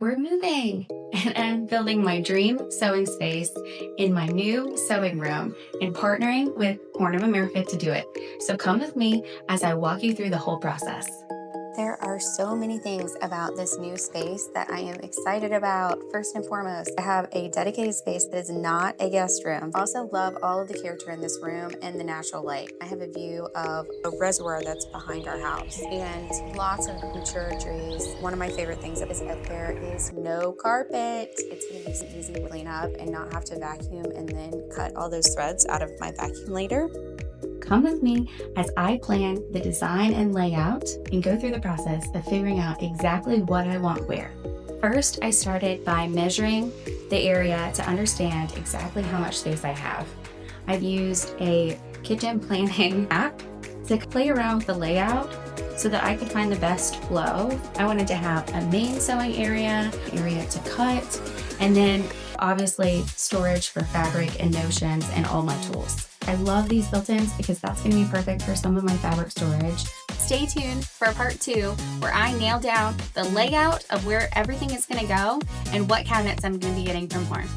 we're moving and I'm building my dream sewing space in my new sewing room and partnering with Horn of America to do it. So come with me as I walk you through the whole process. There are so many things about this new space that I am excited about. First and foremost, I have a dedicated space that is not a guest room. I also love all of the character in this room and the natural light. I have a view of a reservoir that's behind our house and lots of mature trees. One of my favorite things is that there is no carpet. It's going to be easy to clean up and not have to vacuum and then cut all those threads out of my vacuum later. Come with me as I plan the design and layout and go through the process of figuring out exactly what I want where. First, I started by measuring the area to understand exactly how much space I have. I've used a kitchen planning app to play around with the layout so that I could find the best flow. I wanted to have a main sewing area to cut, and then obviously storage for fabric and notions and all my tools. I love these built-ins because that's going to be perfect for some of my fabric storage. Stay tuned for part 2 where I nail down the layout of where everything is going to go and what cabinets I'm going to be getting from Horn.